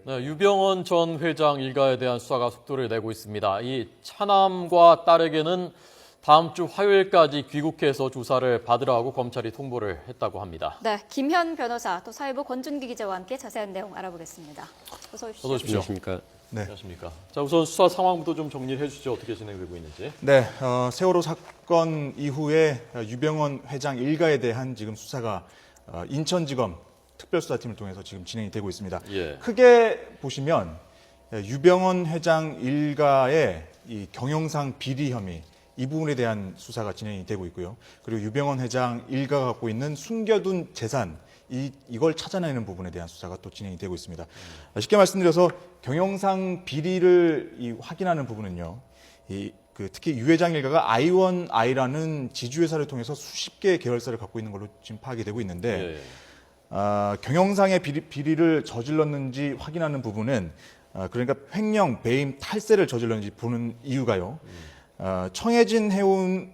네, 유병언 전 회장 일가에 대한 수사가 속도를 내고 있습니다. 이 차남과 딸에게는 다음 주 화요일까지 귀국해서 조사를 받으라고 검찰이 통보를 했다고 합니다. 네, 김현 변호사 또 사회부 권준기 기자와 함께 자세한 내용 알아보겠습니다. 어서 오십시오. 어서 오십시오. 안녕하십니까. 네. 안녕하십니까. 자, 우선 수사 상황부터 좀 정리를 해주시죠. 어떻게 진행되고 있는지. 네, 세월호 사건 이후에 유병언 회장 일가에 대한 지금 수사가 인천지검 특별수사팀을 통해서 지금 진행이 되고 있습니다. 예. 크게 보시면 유병언 회장 일가의 이 경영상 비리 혐의 이 부분에 대한 수사가 진행이 되고 있고요. 그리고 유병언 회장 일가가 갖고 있는 숨겨둔 재산 이걸 찾아내는 부분에 대한 수사가 또 진행이 되고 있습니다. 쉽게 말씀드려서 경영상 비리를 확인하는 부분은요. 특히 유 회장 일가가 I1I라는 지주회사를 통해서 수십 개의 계열사를 갖고 있는 걸로 지금 파악이 되고 있는데 예. 경영상의 비리를 저질렀는지 확인하는 부분은 그러니까 횡령, 배임, 탈세를 저질렀는지 보는 이유가요. 청해진 해운이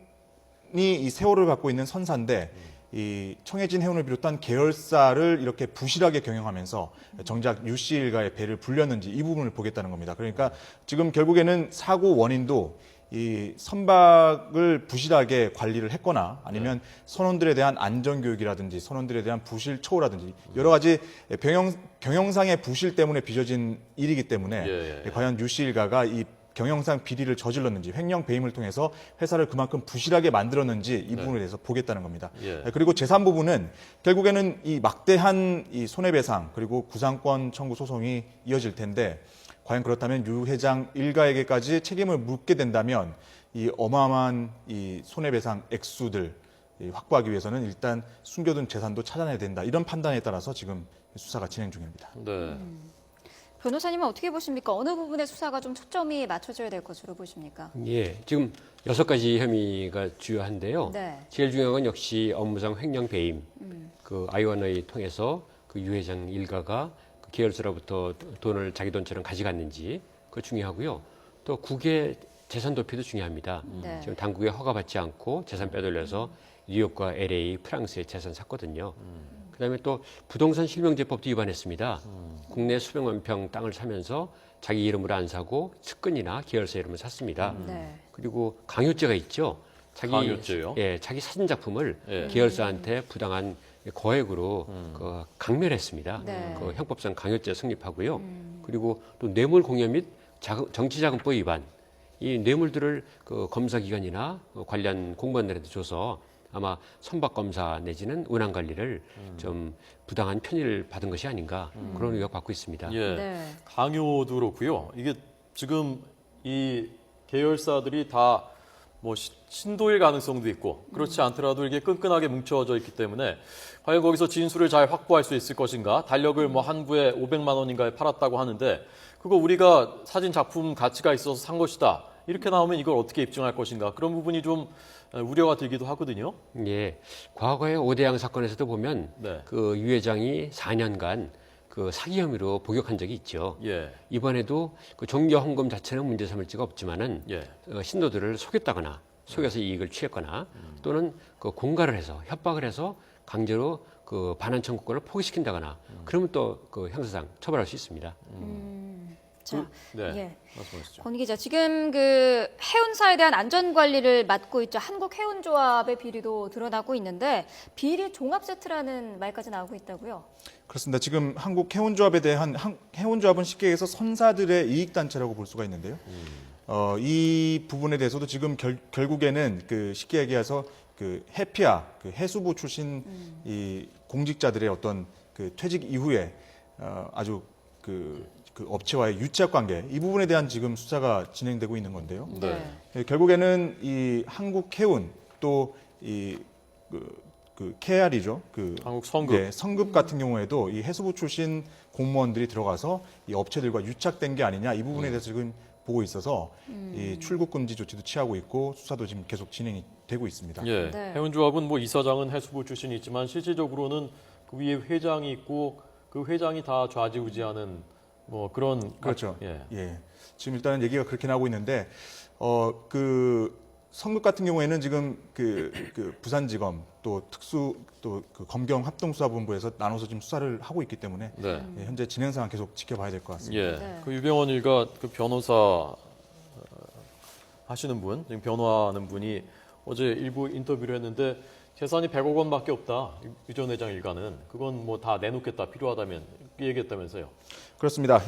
이 세월을 갖고 있는 선사인데 이 청해진 해운을 비롯한 계열사를 이렇게 부실하게 경영하면서 정작 유 씨 일가의 배를 불렸는지 이 부분을 보겠다는 겁니다. 그러니까 지금 결국에는 사고 원인도 이 선박을 부실하게 관리를 했거나 아니면 선원들에 대한 안전교육이라든지 선원들에 대한 부실 처우라든지 여러 가지 경영상의 부실 때문에 빚어진 일이기 때문에 과연 유 씨 일가가 이 경영상 비리를 저질렀는지 횡령 배임을 통해서 회사를 그만큼 부실하게 만들었는지 이 부분에 대해서 보겠다는 겁니다. 그리고 제3 부분은 결국에는 이 막대한 이 손해배상 그리고 구상권 청구 소송이 이어질 텐데 과연 그렇다면 유 회장 일가에게까지 책임을 묻게 된다면 이 어마어마한 이 손해배상 액수들 확보하기 위해서는 일단 숨겨둔 재산도 찾아내야 된다. 이런 판단에 따라서 지금 수사가 진행 중입니다. 네. 변호사님은 어떻게 보십니까? 어느 부분에 수사가 좀 초점이 맞춰져야 될 것으로 보십니까? 예, 지금 6가지 혐의가 주요한데요. 네. 제일 중요한 건 역시 업무상 횡령 배임. 그 I1을 통해서 그 유 회장 일가가 그 계열사로부터 돈을 자기 돈처럼 가져갔는지 그거 중요하고요. 또 국외 재산 도피도 중요합니다. 네. 지금 당국에 허가받지 않고 재산 빼돌려서 뉴욕과 LA, 프랑스에 재산 샀거든요. 그다음에 또 부동산 실명제법도 위반했습니다. 국내 수백만 평 땅을 사면서 자기 이름으로 안 사고 측근이나 계열사 이름을 샀습니다. 네. 그리고 강요죄가 있죠. 강요죄요? 예, 자기 사진 작품을 예. 계열사한테 부당한 거액으로 그 강멸했습니다. 네. 그 형법상 강요죄 성립하고요. 그리고 또 뇌물 공여 및 정치자금법 위반. 이 뇌물들을 그 검사기관이나 관련 공무원들한테 줘서 아마 선박검사 내지는 운항관리를 좀 부당한 편의를 받은 것이 아닌가 그런 의혹 받고 있습니다. 예. 네. 강요도 그렇고요. 이게 지금 이 계열사들이 다 뭐 신도일 가능성도 있고 그렇지 않더라도 이게 끈끈하게 뭉쳐져 있기 때문에 과연 거기서 진술을 잘 확보할 수 있을 것인가? 달력을 뭐 한 부에 500만 원인가에 팔았다고 하는데 그거 우리가 사진 작품 가치가 있어서 산 것이다. 이렇게 나오면 이걸 어떻게 입증할 것인가? 그런 부분이 좀 우려가 들기도 하거든요. 예, 과거의 오대양 사건에서도 보면 네. 그 유 회장이 4년간 그 사기 혐의로 복역한 적이 있죠. 예. 이번에도 그 종교 헌금 자체는 문제 삼을 지가 없지만은 예. 신도들을 속였다거나 속여서 이익을 취했거나 또는 그 공갈을 해서 협박을 해서 강제로 그 반환 청구권을 포기시킨다거나 그러면 또 그 형사상 처벌할 수 있습니다. 자, 네. 예. 말씀하시죠. 권 기자, 지금 그 해운사에 대한 안전 관리를 맡고 있죠. 한국해운조합의 비리도 드러나고 있는데 비리 종합 세트라는 말까지 나오고 있다고요? 그렇습니다. 지금 한국해운조합에 대한 해운조합은 쉽게 얘기해서 선사들의 이익단체라고 볼 수가 있는데요. 이 부분에 대해서도 지금 결국에는 그 쉽게 얘기해서 그 해피아 그 해수부 출신 이 공직자들의 어떤 그 퇴직 이후에 아주 그 업체와의 유착 관계 이 부분에 대한 지금 수사가 진행되고 있는 건데요. 네. 결국에는 이 한국해운 또 그 KR이죠. 한국 성급. 네, 성급 같은 경우에도 이 해수부 출신 공무원들이 들어가서 이 업체들과 유착된 게 아니냐 이 부분에 대해서 지금 보고 있어서 이 출국 금지 조치도 취하고 있고 수사도 지금 계속 진행이 되고 있습니다. 예. 네. 해운조합은 뭐 이사장은 해수부 출신이 있지만 실질적으로는 그 위에 회장이 있고 그 회장이 다 좌지우지하는 뭐 그런 그렇죠. 예. 예. 지금 일단은 얘기가 그렇게 나오고 있는데 성급 같은 경우에는 지금 그 부산지검 또 특수 또 그 검경 합동수사본부에서 나눠서 지금 수사를 하고 있기 때문에 네. 예, 현재 진행 상황 계속 지켜봐야 될 것 같습니다. 예. 네. 그 유병원 일가 그 변호사 하시는 분, 지금 변호하는 분이 어제 일부 인터뷰를 했는데 재산이 100억 원밖에 없다. 유 전 회장 일가는 그건 뭐 다 내놓겠다 필요하다면 이렇게 얘기했다면서요. 그렇습니다.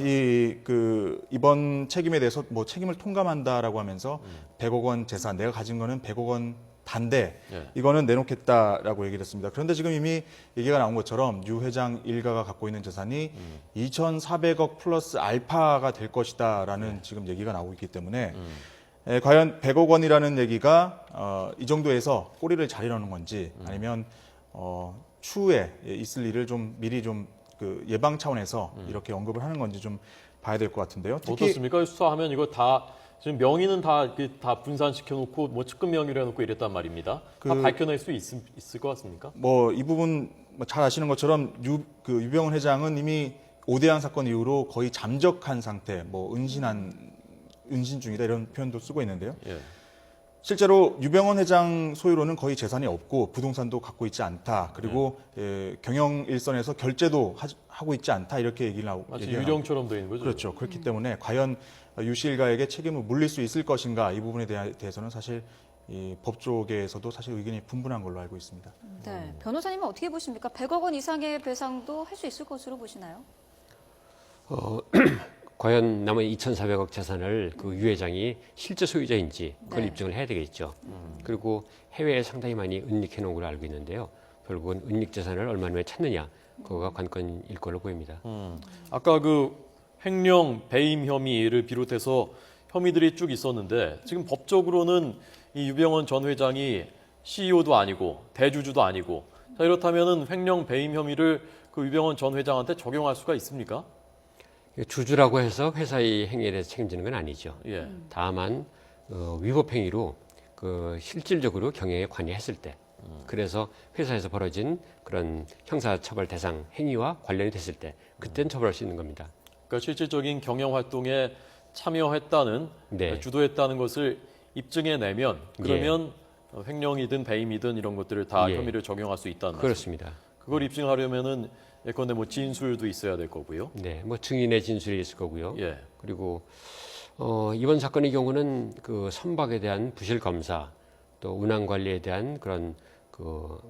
이번 책임에 대해서 뭐 책임을 통감한다라고 하면서 100억 원 재산 내가 가진 거는 100억 원 단데 예. 이거는 내놓겠다라고 얘기를 했습니다. 그런데 지금 이미 얘기가 나온 것처럼 유 회장 일가가 갖고 있는 재산이 2,400억 플러스 알파가 될 것이다라는 지금 얘기가 나오고 있기 때문에 과연 100억 원이라는 얘기가 이 정도에서 꼬리를 자르려는 건지 아니면 추후에 있을 일을 좀 미리 좀 그 예방 차원에서 이렇게 언급을 하는 건지 좀 봐야 될 것 같은데요. 특히 어떻습니까? 수사하면 이거 다 지금 명의는 다 분산시켜 놓고 뭐 측근 명의로 해놓고 이랬단 말입니다. 다 밝혀낼 수 있을 것 같습니까? 뭐 이 부분 잘 아시는 것처럼 유병훈 회장은 이미 오대양 사건 이후로 거의 잠적한 상태, 뭐 은신 중이다 이런 표현도 쓰고 있는데요. 예. 실제로 유병헌 회장 소유로는 거의 재산이 없고 부동산도 갖고 있지 않다. 그리고 경영 일선에서 결제도 하고 있지 않다. 이렇게 마치 얘기가 유령처럼 되어 있는 거죠. 그렇죠. 그렇기 때문에 과연 유 씨 일가에게 책임을 물릴 수 있을 것인가 이 부분에 대해서는 사실 이 법조계에서도 사실 의견이 분분한 걸로 알고 있습니다. 네. 변호사님은 어떻게 보십니까? 100억 원 이상의 배상도 할 수 있을 것으로 보시나요? 과연 남은 2,400억 재산을 그 유 회장이 실제 소유자인지 그걸 네. 입증을 해야 되겠죠. 그리고 해외에 상당히 많이 은닉해 놓은 걸로 알고 있는데요. 결국은 은닉 재산을 얼마 만에 찾느냐, 그거가 관건일 걸로 보입니다. 아까 그 횡령 배임 혐의를 비롯해서 혐의들이 쭉 있었는데 지금 법적으로는 이 유병헌 전 회장이 CEO도 아니고 대주주도 아니고 자 이렇다면은 횡령 배임 혐의를 그 유병헌 전 회장한테 적용할 수가 있습니까? 주주라고 해서 회사의 행위에 대해서 책임지는 건 아니죠. 예. 다만 위법 행위로 그 실질적으로 경영에 관여했을 때, 그래서 회사에서 벌어진 그런 형사처벌 대상 행위와 관련이 됐을 때, 그때는 처벌할 수 있는 겁니다. 그러니까 실질적인 경영 활동에 참여했다는 네. 주도했다는 것을 입증해내면 그러면 횡령이든 배임이든 이런 것들을 다 예. 혐의를 적용할 수 있다는 말씀. 그렇습니다. 그걸 입증하려면은 예컨대 뭐 진술도 있어야 될 거고요. 네, 뭐 증인의 진술이 있을 거고요. 예. 그리고 이번 사건의 경우는 그 선박에 대한 부실 검사, 또 운항 관리에 대한 그런 그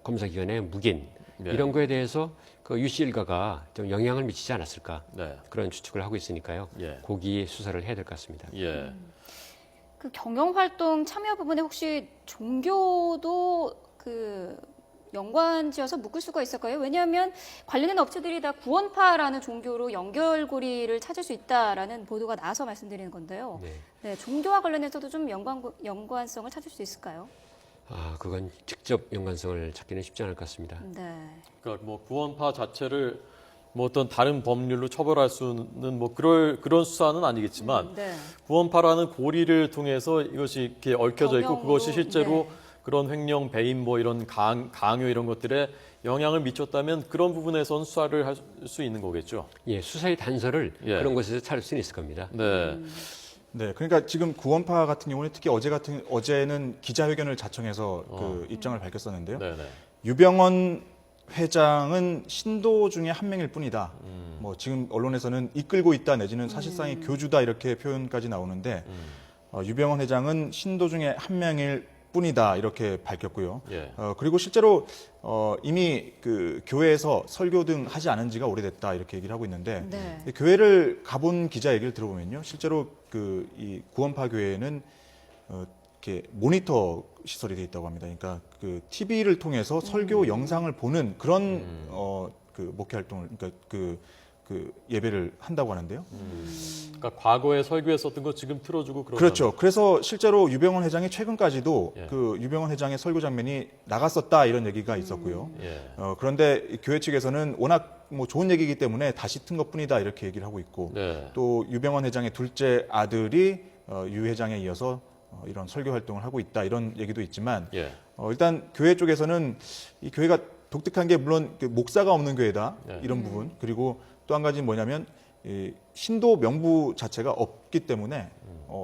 검사 기관의 묵인 네. 이런 거에 대해서 그 유씨 일가가 좀 영향을 미치지 않았을까 네. 그런 추측을 하고 있으니까요. 예. 고기 수사를 해야 될 것 같습니다. 예. 그 경영 활동 참여 부분에 혹시 종교도 그 연관지어서 묶을 수가 있을까요? 왜냐하면 관련된 업체들이 다 구원파라는 종교로 연결고리를 찾을 수 있다라는 보도가 나와서 말씀드리는 건데요. 네. 네, 종교와 관련해서도 좀 연관성을 찾을 수 있을까요? 그건 직접 연관성을 찾기는 쉽지 않을 것 같습니다. 네. 그러니까 뭐 구원파 자체를 뭐 어떤 다른 법률로 처벌할 수는 뭐 그런 수사는 아니겠지만 네. 구원파라는 고리를 통해서 이것이 이렇게 얽혀져 있고 경영으로, 그것이 실제로 네. 그런 횡령, 배임 뭐 이런 강요 이런 것들에 영향을 미쳤다면 그런 부분에선 수사를 할 수 있는 거겠죠. 예, 수사의 단서를 예. 그런 것에서 찾을 수는 있을 겁니다. 네. 네, 그러니까 지금 구원파 같은 경우는 특히 어제는 기자회견을 자청해서 그 입장을 밝혔었는데요. 네, 네. 유병헌 회장은 신도 중에 한 명일 뿐이다. 뭐 지금 언론에서는 이끌고 있다 내지는 사실상의 교주다 이렇게 표현까지 나오는데 유병헌 회장은 신도 중에 한 명일 뿐이다 이렇게 밝혔고요. 예. 그리고 실제로 이미 그 교회에서 설교 등 하지 않은 지가 오래됐다 이렇게 얘기를 하고 있는데 네. 교회를 가본 기자 얘기를 들어보면요, 실제로 그 이 구원파 교회는 이렇게 모니터 시설이 돼 있다고 합니다. 그러니까 그 TV를 통해서 설교 영상을 보는 그런 그 목회 활동을 그러니까 그 예배를 한다고 하는데요. 그러니까 과거에 설교했었던 거 지금 틀어주고 그런. 그렇죠. 그래서 실제로 유병헌 회장이 최근까지도 예. 그 유병헌 회장의 설교 장면이 나갔었다 이런 얘기가 있었고요. 예. 그런데 교회 측에서는 워낙 뭐 좋은 얘기이기 때문에 다시 튼 것뿐이다 이렇게 얘기를 하고 있고 네. 또 유병헌 회장의 둘째 아들이 유 회장에 이어서 이런 설교 활동을 하고 있다 이런 얘기도 있지만 예. 일단 교회 쪽에서는 이 교회가 독특한 게 물론 그 목사가 없는 교회다 예. 이런 부분 그리고 또 한 가지는 뭐냐면 이 신도 명부 자체가 없기 때문에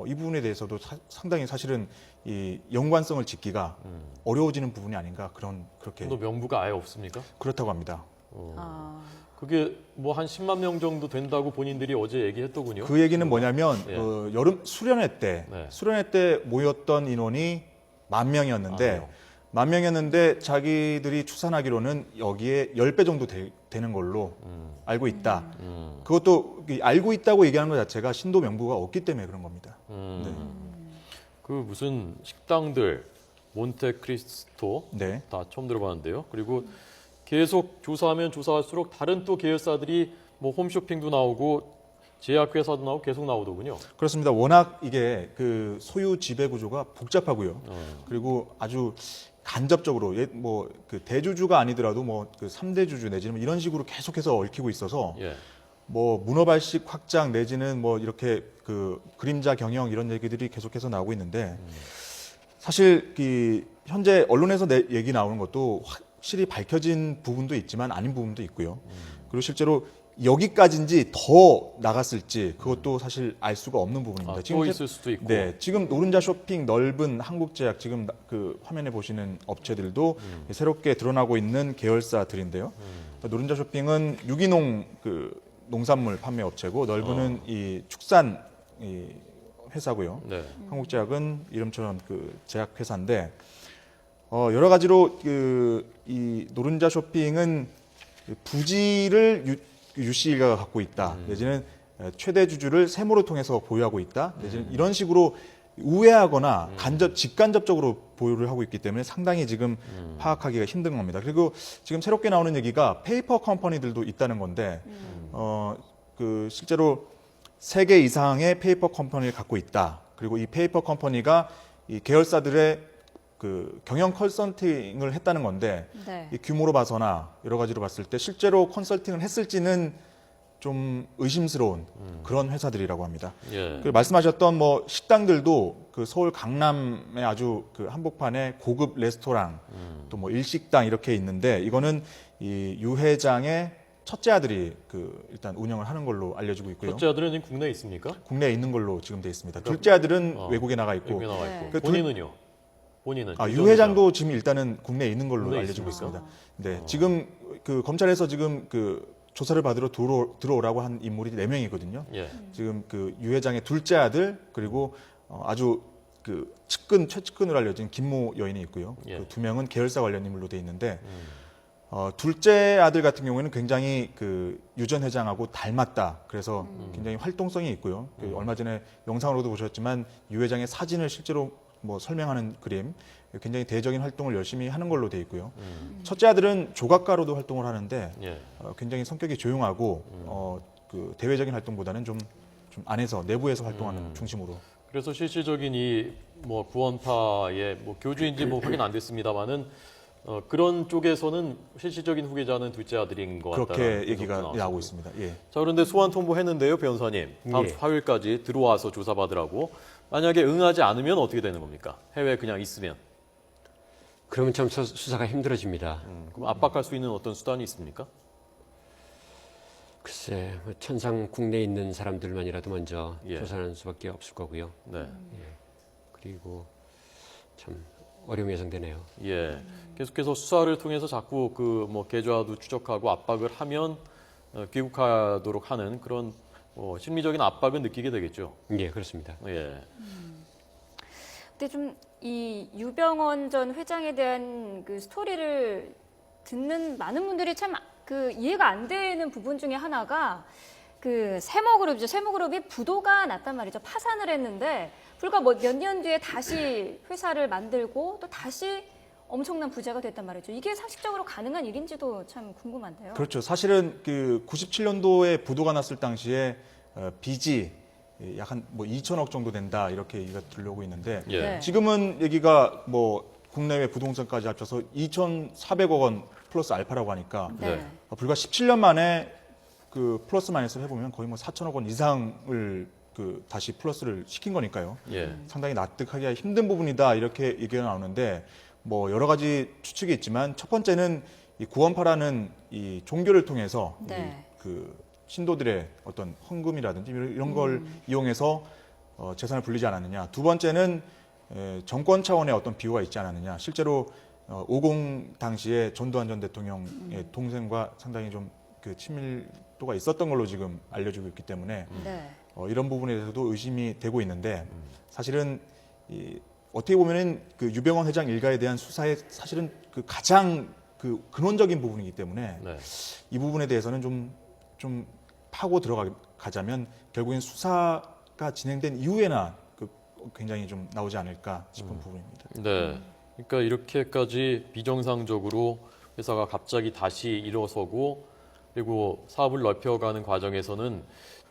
이 부분에 대해서도 상당히 사실은 이 연관성을 짓기가 어려워지는 부분이 아닌가 그렇게 또 명부가 아예 없습니까? 그렇다고 합니다. 아, 그게 뭐 한 10만 명 정도 된다고 본인들이 어제 얘기했더군요. 그 얘기는 뭐냐면 예. 여름 수련회 때 네. 수련회 때 모였던 인원이 10,000명이었는데 아, 10,000명이었는데 자기들이 추산하기로는 여기에 10배 정도 되는 걸로 알고 있다. 그것도 알고 있다고 얘기하는 것 자체가 신도 명부가 없기 때문에 그런 겁니다. 그 무슨 식당들 몬테크리스토 네. 다 처음 들어봤는데요. 그리고 계속 조사하면 조사할수록 다른 또 계열사들이 뭐 홈쇼핑도 나오고 제약회사도 나오고 계속 나오더군요. 그렇습니다. 워낙 이게 그 소유 지배 구조가 복잡하고요. 그리고 아주 간접적으로 뭐그 대주주가 아니더라도 뭐그 3대 주주 내지는 뭐 이런 식으로 계속해서 얽히고 있어서 예. 뭐 문어발식 확장 내지는 뭐 이렇게 그 그림자 경영 이런 얘기들이 계속해서 나오고 있는데 사실 그 현재 언론에서 얘기 나오는 것도 확실히 밝혀진 부분도 있지만 아닌 부분도 있고요. 그리고 실제로 여기까지인지 더 나갔을지 그것도 사실 알 수가 없는 부분입니다. 아, 또 있을 수도 있고. 네, 지금 노른자 쇼핑, 넓은 한국제약 지금 그 화면에 보시는 업체들도 새롭게 드러나고 있는 계열사들인데요. 노른자 쇼핑은 유기농 그 농산물 판매 업체고 넓은은 이 축산 이 회사고요. 네. 한국제약은 이름처럼 그 제약 회사인데 여러 가지로 그 이 노른자 쇼핑은 부지를 유씨가 갖고 있다. 내지는 최대 주주를 세무를 통해서 보유하고 있다. 내지는 이런 식으로 우회하거나 직간접적으로 보유를 하고 있기 때문에 상당히 지금 파악하기가 힘든 겁니다. 그리고 지금 새롭게 나오는 얘기가 페이퍼 컴퍼니들도 있다는 건데 그 실제로 3개 이상의 페이퍼 컴퍼니를 갖고 있다. 그리고 이 페이퍼 컴퍼니가 이 계열사들의 그 경영 컨설팅을 했다는 건데 네. 이 규모로 봐서나 여러 가지로 봤을 때 실제로 컨설팅을 했을지는 좀 의심스러운 그런 회사들이라고 합니다. 예. 그리고 말씀하셨던 뭐 식당들도 그 서울 강남에 아주 그 한복판에 고급 레스토랑 또 뭐 일식당 이렇게 있는데 이거는 이 유 회장의 첫째 아들이 그 일단 운영을 하는 걸로 알려지고 있고요. 첫째 아들은 지금 국내에 있습니까? 국내에 있는 걸로 지금 돼 있습니다. 둘째 아들은 어, 외국에 나가 있고 여기 나와 네. 있고. 그 본인은요? 본인은 유 회장도 지금 일단은 국내에 있는 걸로 국내에 알려지고 있습니까? 있습니다. 네, 지금 그 검찰에서 지금 그 조사를 받으러 들어오라고 한 인물이 4명이거든요. 예. 지금 그 유 회장의 둘째 아들 그리고 아주 그 최측근으로 알려진 김모 여인이 있고요. 예. 그 2명은 계열사 관련 인물로 돼 있는데 둘째 아들 같은 경우에는 굉장히 그 유 전 회장하고 닮았다. 그래서 굉장히 활동성이 있고요. 그 얼마 전에 영상으로도 보셨지만 유 회장의 사진을 실제로 뭐 설명하는 그림, 굉장히 대적인 활동을 열심히 하는 걸로 돼 있고요. 첫째 아들은 조각가로도 활동을 하는데 예. 굉장히 성격이 조용하고 그 대외적인 활동보다는 좀 안에서 내부에서 활동하는 중심으로. 그래서 실질적인 이 뭐 구원파의 뭐 교주인지 뭐 확인 안 됐습니다만은 그런 쪽에서는 실질적인 후계자는 둘째 아들인 것 같다. 그렇게 얘기가 나오고 있습니다. 예. 자, 그런데 소환 통보했는데요, 변호사님. 다음 예. 화요일까지 들어와서 조사받으라고. 만약에 응하지 않으면 어떻게 되는 겁니까? 해외에 그냥 있으면. 그러면 참 수사가 힘들어집니다. 그럼 압박할 수 있는 어떤 수단이 있습니까? 글쎄, 뭐 천상 국내에 있는 사람들만이라도 먼저 예. 조사하는 수밖에 없을 거고요. 네. 그리고 참 어려움이 예상되네요. 예. 계속해서 수사를 통해서 자꾸 그 뭐 계좌도 추적하고 압박을 하면 귀국하도록 하는 그런 심리적인 압박은 느끼게 되겠죠. 예, 그렇습니다. 예. 근데 좀 이 유병원 전 회장에 대한 그 스토리를 듣는 많은 분들이 참 그 이해가 안 되는 부분 중에 하나가 그 세모그룹이죠. 세모그룹이 부도가 났단 말이죠. 파산을 했는데 불과 뭐 몇 년 뒤에 다시 회사를 만들고 또 다시 엄청난 부자가 됐단 말이죠. 이게 상식적으로 가능한 일인지도 참 궁금한데요. 그렇죠. 사실은 그 97년도에 부도가 났을 당시에 빚이 약 한 뭐 2천억 정도 된다 이렇게 얘기가 들려오고 있는데 예. 네. 지금은 얘기가 뭐 국내외 부동산까지 합쳐서 2,400억 원 플러스 알파라고 하니까 네. 불과 17년 만에 그 플러스 마이너스를 해보면 거의 뭐 4천억 원 이상을 그 다시 플러스를 시킨 거니까요. 예. 상당히 납득하기가 힘든 부분이다 이렇게 얘기가 나오는데 뭐 여러 가지 추측이 있지만 첫 번째는 이 구원파라는 이 종교를 통해서 네. 그 신도들의 어떤 헌금이라든지 이런 걸 이용해서 재산을 불리지 않았느냐. 두 번째는 정권 차원의 어떤 비호가 있지 않았느냐. 실제로 50 당시에 전두환 전 대통령의 동생과 상당히 좀 그 친밀도가 있었던 걸로 지금 알려지고 있기 때문에 네. 이런 부분에 대해서도 의심이 되고 있는데 사실은 어떻게 보면은 그 유병헌 회장 일가에 대한 수사의 사실은 그 가장 그 근원적인 부분이기 때문에 네. 이 부분에 대해서는 좀 파고 들어가자면 결국엔 수사가 진행된 이후에나 굉장히 좀 나오지 않을까 싶은 부분입니다. 네. 그러니까 이렇게까지 비정상적으로 회사가 갑자기 다시 일어서고 그리고 사업을 넓혀가는 과정에서는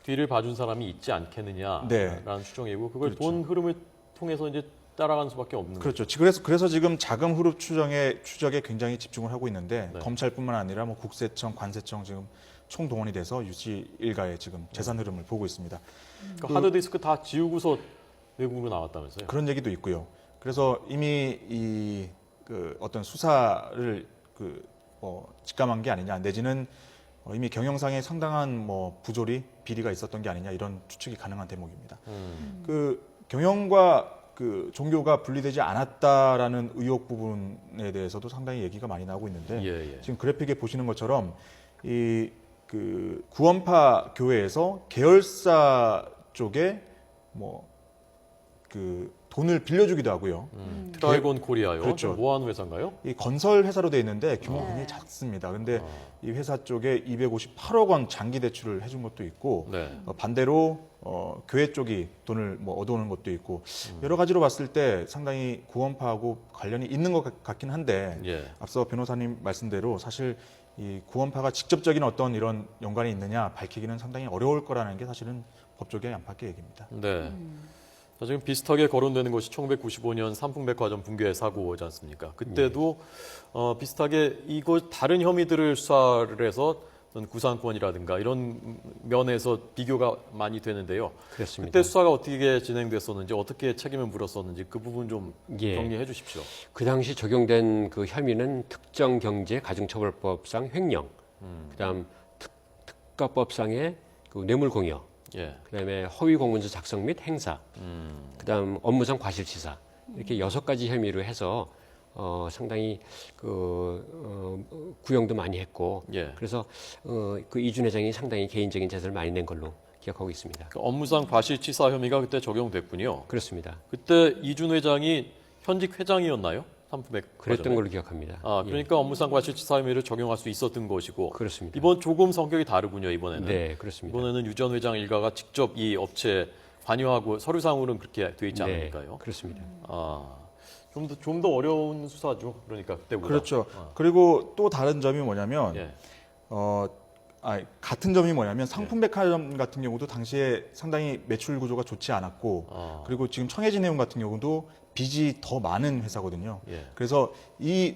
뒤를 봐준 사람이 있지 않겠느냐라는 네. 추정이고 그걸 그렇죠. 돈 흐름을 통해서 이제 따라가는 수밖에 없는 거죠. 그렇죠. 그래서 지금 자금 흐름 추적에 굉장히 집중을 하고 있는데 네. 검찰뿐만 아니라 뭐 국세청, 관세청 지금 총동원이 돼서 유씨 일가의 지금 재산 흐름을 보고 있습니다. 그러니까 하드디스크 다 지우고서 외국으로 나왔다면서요? 그런 얘기도 있고요. 그래서 이미 그 어떤 수사를 직감한 게 아니냐, 내지는 이미 경영상에 상당한 부조리, 비리가 있었던 게 아니냐 이런 추측이 가능한 대목입니다. 그 경영과 그 종교가 분리되지 않았다라는 의혹 부분에 대해서도 상당히 얘기가 많이 나오고 있는데 예. 지금 그래픽에 보시는 것처럼 이 그 구원파 교회에서 계열사 쪽에 그 돈을 빌려주기도 하고요. 트라이곤 코리아요. 그렇죠. 뭐하는 회사인가요? 이 건설 회사로 돼 있는데 규모가 굉장히 작습니다. 근데 이 회사 쪽에 258억 원 장기 대출을 해준 것도 있고 네. 반대로 교회 쪽이 돈을 얻어오는 것도 있고 여러 가지로 봤을 때 상당히 구원파하고 관련이 있는 것 같긴 한데 예. 앞서 변호사님 말씀대로 사실 이 구원파가 직접적인 어떤 이런 연관이 있느냐 밝히기는 상당히 어려울 거라는 게 사실은 법조계 안팎의 얘기입니다. 네. 자, 지금 비슷하게 거론되는 것이 1995년 삼풍백화점 붕괴 사고지 않습니까? 그때도 비슷하게 이거 다른 혐의들을 수사를 해서 어떤 구상권이라든가 이런 면에서 비교가 많이 되는데요. 그렇습니다. 그때 수사가 어떻게 진행됐었는지 어떻게 책임을 물었었는지 그 부분 좀 예. 정리해 주십시오. 그 당시 적용된 그 혐의는 특정경제가중처벌법상 횡령, 그다음 특가법상의 그 뇌물공여, 예. 그다음에 허위공문서 작성 및 행사, 그다음 업무상 과실치사 이렇게 6가지 혐의로 해서 상당히 구형도 많이 했고 예. 그래서 그 이준 회장이 상당히 개인적인 재산을 많이 낸 걸로 기억하고 있습니다. 그 업무상 과실치사 혐의가 그때 적용됐군요. 그렇습니다. 그때 이준 회장이 현직 회장이었나요? 삼풍백화점에? 그랬던 걸로 기억합니다. 아, 그러니까 업무상 과실치사 혐의를 적용할 수 있었던 것이고 그렇습니다. 이번 조금 성격이 다르군요. 이번에는. 네, 그렇습니다. 이번에는 유 전 회장 일가가 직접 이 업체에 관여하고 서류상으로는 그렇게 돼 있지 않으니까요. 네, 그렇습니다. 아, 좀 더 어려운 수사죠. 그러니까 그때보다. 그렇죠. 그리고 또 다른 점이 뭐냐면 예. 같은 점이 뭐냐면 상품백화점 같은 경우도 당시에 상당히 매출 구조가 좋지 않았고 그리고 지금 청해진 해운 같은 경우도 빚이 더 많은 회사거든요. 예. 그래서 이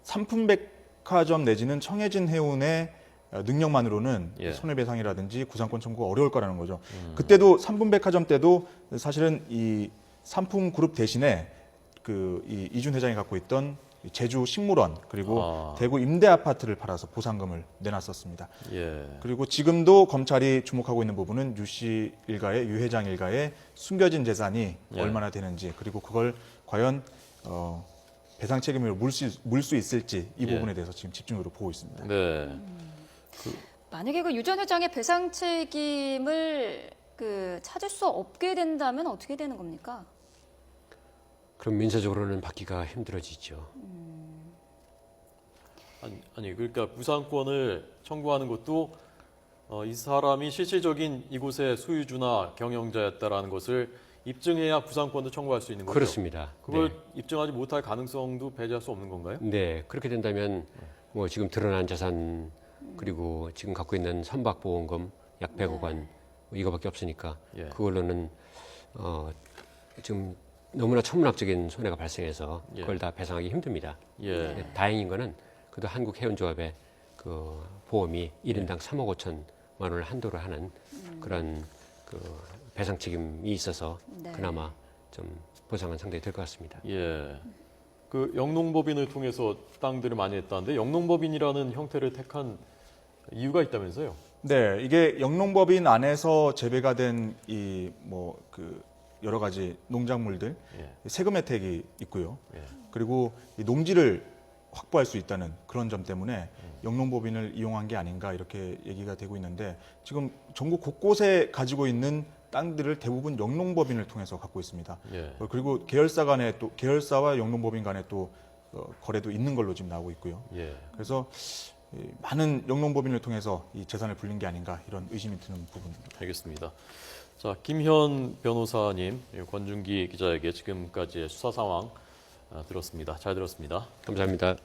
상품백화점 내지는 청해진 해운의 능력만으로는 예. 손해배상이라든지 구상권 청구가 어려울 거라는 거죠. 그때도 삼풍백화점 때도 사실은 이 삼풍그룹 대신에 이 이준 회장이 갖고 있던 제주 식물원 그리고 대구 임대 아파트를 팔아서 보상금을 내놨었습니다. 예. 그리고 지금도 검찰이 주목하고 있는 부분은 유 씨 일가의 유 회장 일가의 숨겨진 재산이 예. 얼마나 되는지 그리고 그걸 과연 배상 책임을 물 수 있을지 이 예. 부분에 대해서 지금 집중적으로 보고 있습니다. 네. 만약에 그 유 전 회장의 배상 책임을 찾을 수 없게 된다면 어떻게 되는 겁니까? 그럼 민사적으로는 받기가 힘들어지죠. 아니 그러니까 구상권을 청구하는 것도 이 사람이 실질적인 이곳의 수유주나 경영자였다라는 것을 입증해야 구상권도 청구할 수 있는 거죠. 그렇습니다. 그걸 네. 입증하지 못할 가능성도 배제할 수 없는 건가요? 네, 그렇게 된다면 뭐 지금 드러난 자산 그리고 지금 갖고 있는 선박보험금 약 100억 원 이거밖에 없으니까 예. 그걸로는 지금 너무나 천문학적인 손해가 발생해서 예. 그걸 다 배상하기 힘듭니다. 예. 다행인 거는 그래도 한국해운조합의 그 보험이 1인당 3억 5천만 원을 한도로 하는 그런 그 배상 책임이 있어서 네. 그나마 좀 보상은 상당히 될 것 같습니다. 예. 그 영농법인을 통해서 땅들을 많이 했다는데 영농법인이라는 형태를 택한 이유가 있다면서요? 네, 이게 영농법인 안에서 재배가 된 이 뭐 그 여러 가지 농작물들 예. 세금 혜택이 있고요. 예. 그리고 이 농지를 확보할 수 있다는 그런 점 때문에 영농법인을 이용한 게 아닌가 이렇게 얘기가 되고 있는데 지금 전국 곳곳에 가지고 있는 땅들을 대부분 영농법인을 통해서 갖고 있습니다. 예. 그리고 계열사 간에 또 계열사와 영농법인 간에 또 거래도 있는 걸로 지금 나오고 있고요. 예. 그래서 이 많은 영농법인을 통해서 이 재산을 불린 게 아닌가 이런 의심이 드는 부분입니다. 알겠습니다. 자, 김현 변호사님, 권준기 기자에게 지금까지의 수사 상황 들었습니다. 잘 들었습니다. 감사합니다.